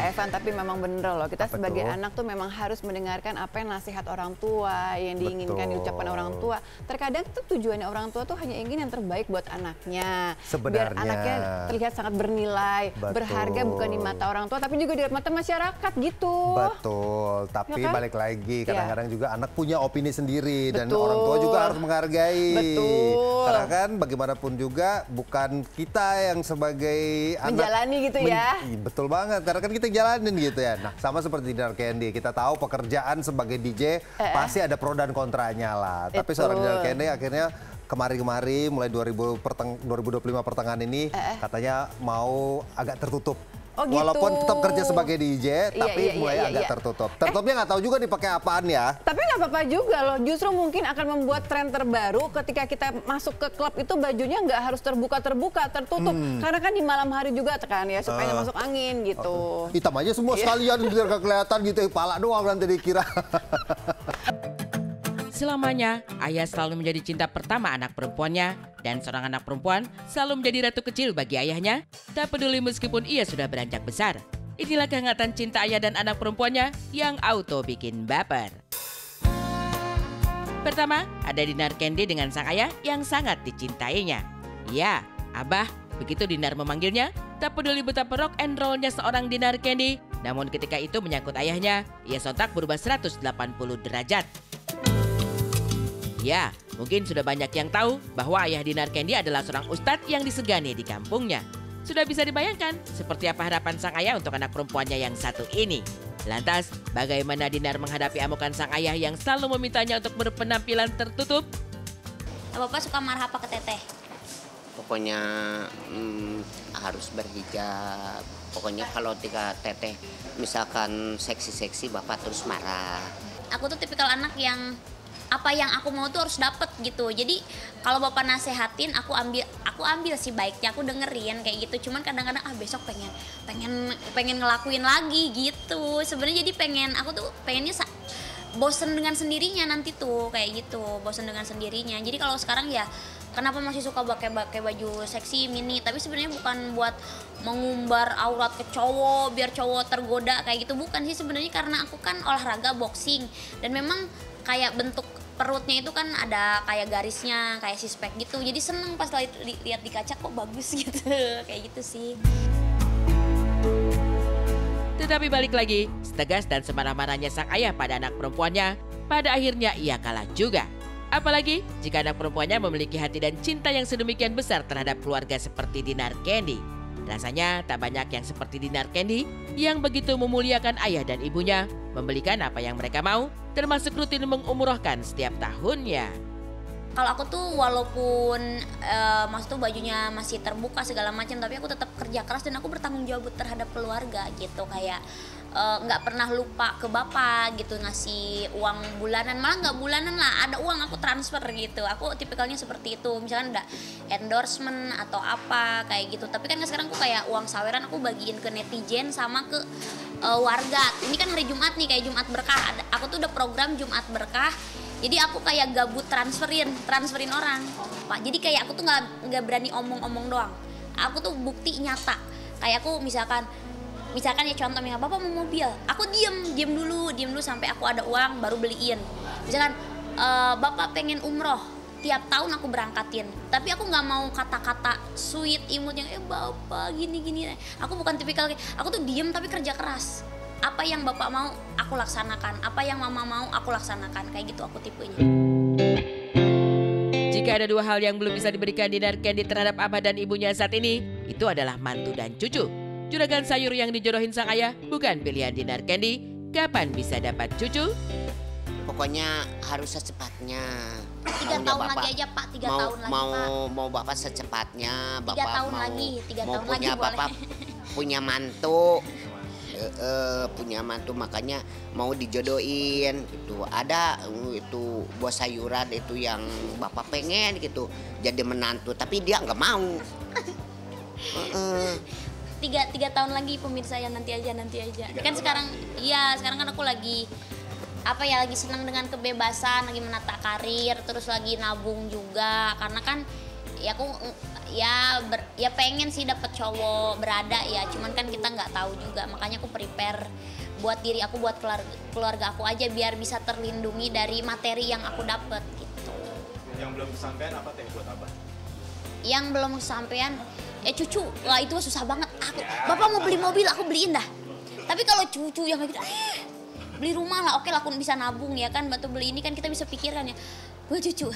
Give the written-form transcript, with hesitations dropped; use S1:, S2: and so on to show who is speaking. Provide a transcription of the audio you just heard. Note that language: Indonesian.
S1: Evan, tapi memang bener loh. Kita
S2: Apa
S1: sebagai
S2: tuh?
S1: anak tuh memang harus mendengarkan apa yang nasihat orang tua, yang diinginkan diucapkan orang tua. Terkadang tuh tujuannya orang tua tuh hanya ingin yang terbaik buat anaknya.
S2: Sebenarnya.
S1: Biar anaknya terlihat sangat bernilai,
S2: Betul.
S1: berharga bukan di mata orang tua, tapi juga di mata masyarakat gitu.
S2: Betul, tapi
S1: Ya kan?
S2: balik lagi kadang-kadang juga anak punya opini sendiri dan
S1: Betul.
S2: orang tua juga harus menghargai.
S1: Betul.
S2: Karena kan bagaimanapun juga bukan kita yang sebagai
S1: Menjalani gitu ya.
S2: Betul banget, karena kan kita jalanin gitu ya. Nah, sama seperti Dinar Candy, kita tahu pekerjaan sebagai DJ pasti ada pro dan kontranya lah. Tapi seorang Dinar Candy akhirnya kemarin-kemarin mulai 2025 pertengahan ini katanya mau agak tertutup.
S1: Oh gitu.
S2: Walaupun tetap kerja sebagai DJ, tapi mulai agak tertutup. Tertutupnya nggak tahu juga dipakai apaan ya.
S1: Tapi nggak apa-apa juga loh, justru mungkin akan membuat tren terbaru ketika kita masuk ke klub itu bajunya nggak harus terbuka, tertutup. Karena kan di malam hari juga kan ya, supaya nggak masuk angin gitu.
S2: Hitam aja semua sekalian biar nggak kelihatan gitu, kepala doang nanti dikira.
S3: Selamanya, ayah selalu menjadi cinta pertama anak perempuannya dan seorang anak perempuan selalu menjadi ratu kecil bagi ayahnya, tak peduli meskipun ia sudah beranjak besar. Inilah kehangatan cinta ayah dan anak perempuannya yang auto bikin baper. Pertama, ada Dinar Candy dengan sang ayah yang sangat dicintainya. Ya, Abah, begitu Dinar memanggilnya, tak peduli betapa rock and rollnya seorang Dinar Candy, namun ketika itu menyangkut ayahnya, ia sontak berubah 180 derajat. Ya, mungkin sudah banyak yang tahu bahwa ayah Dinar Candy adalah seorang ustadz yang disegani di kampungnya. Sudah bisa dibayangkan seperti apa harapan sang ayah untuk anak perempuannya yang satu ini. Lantas, bagaimana Dinar menghadapi amukan sang ayah yang selalu memintanya untuk berpenampilan tertutup?
S4: Bapak suka marah apa ke teteh?
S5: Pokoknya harus berhijab. Pokoknya kalau tiga teteh misalkan seksi-seksi bapak terus marah.
S4: Aku tuh tipikal anak yang apa yang aku mau tuh harus dapet gitu. Jadi kalau bapak nasehatin aku ambil sih baiknya, aku dengerin kayak gitu. Cuman kadang-kadang besok pengen ngelakuin lagi gitu. Sebenarnya jadi aku tuh pengennya bosen dengan sendirinya nanti tuh kayak gitu, bosen dengan sendirinya. Jadi kalau sekarang ya kenapa masih suka pakai baju seksi mini, tapi sebenarnya bukan buat mengumbar aurat ke cowok biar cowok tergoda kayak gitu, bukan sih sebenarnya, karena aku kan olahraga boxing dan memang kayak bentuk perutnya itu kan ada kayak garisnya kayak six-pack gitu, jadi seneng pas lihat di kaca kok bagus gitu kayak gitu sih.
S3: Tetapi balik lagi, setegas dan semarah-marahnya sang ayah pada anak perempuannya, pada akhirnya ia kalah juga. Apalagi jika anak perempuannya memiliki hati dan cinta yang sedemikian besar terhadap keluarga seperti Dinar Candy. Rasanya tak banyak yang seperti Dinar Candy yang begitu memuliakan ayah dan ibunya, membelikan apa yang mereka mau, termasuk rutin mengumrohkan setiap tahunnya.
S4: Kalau aku tuh walaupun maksud tuh bajunya masih terbuka segala macam, tapi aku tetap kerja keras dan aku bertanggung jawab terhadap keluarga gitu, kayak nggak pernah lupa ke bapak gitu ngasih uang bulanan, malah nggak bulanan lah, ada uang aku transfer gitu. Aku tipikalnya seperti itu, misalkan ada endorsement atau apa kayak gitu. Tapi kan sekarang aku kayak uang saweran aku bagiin ke netizen sama ke warga. Ini kan hari Jumat nih, kayak Jumat Berkah, aku tuh udah program Jumat Berkah. Jadi aku kayak gabut transferin orang, Pak. Jadi kayak aku tuh nggak berani omong-omong doang. Aku tuh bukti nyata. Kayak aku misalkan ya contohnya bapak mau mobil, aku diem dulu sampai aku ada uang baru beliin. Misalkan bapak pengen umroh, tiap tahun aku berangkatin. Tapi aku nggak mau kata-kata sweet imut yang bapak gini. Aku bukan tipikal, aku tuh diem tapi kerja keras. Apa yang bapak mau aku laksanakan, apa yang mama mau aku laksanakan, kayak gitu aku tipenya.
S3: Jika ada dua hal yang belum bisa diberikan Dinar Candy terhadap abah dan ibunya saat ini, itu adalah mantu dan cucu. Juragan sayur yang dijodohin sang ayah bukan pilihan Dinar Candy. Kapan bisa dapat cucu?
S5: Pokoknya harus secepatnya.
S4: 3 tahun lagi aja Pak, 3 tahun lagi Pak.
S5: Mau bapak secepatnya,
S4: 3
S5: bapak
S4: tahun lagi, 3 tahun
S5: punya
S4: lagi
S5: bapak punya mantu. Punya mantu, makanya mau dijodohin gitu. Ada itu buah sayuran itu yang bapak pengen gitu jadi menantu, tapi dia nggak mau.
S4: 3 tahun lagi pemirsa ya, nanti aja. Kan sekarang kan aku lagi lagi senang dengan kebebasan, lagi menata karir, terus lagi nabung juga, karena kan ya aku ya pengen sih dapet cowok berada ya, cuman kan kita nggak tahu juga, makanya aku prepare buat diri aku, buat keluarga aku aja biar bisa terlindungi dari materi yang aku dapet gitu.
S6: Yang belum kesampaian apa teh, buat apa?
S4: Yang belum kesampaian cucu, wah itu susah banget. Bapak mau beli mobil, aku beliin dah. Tapi kalau cucu yang kayak gitu, beli rumah lah, oke lah aku bisa nabung ya kan, bantu beli ini kan kita bisa pikirkan ya. Gue cucu,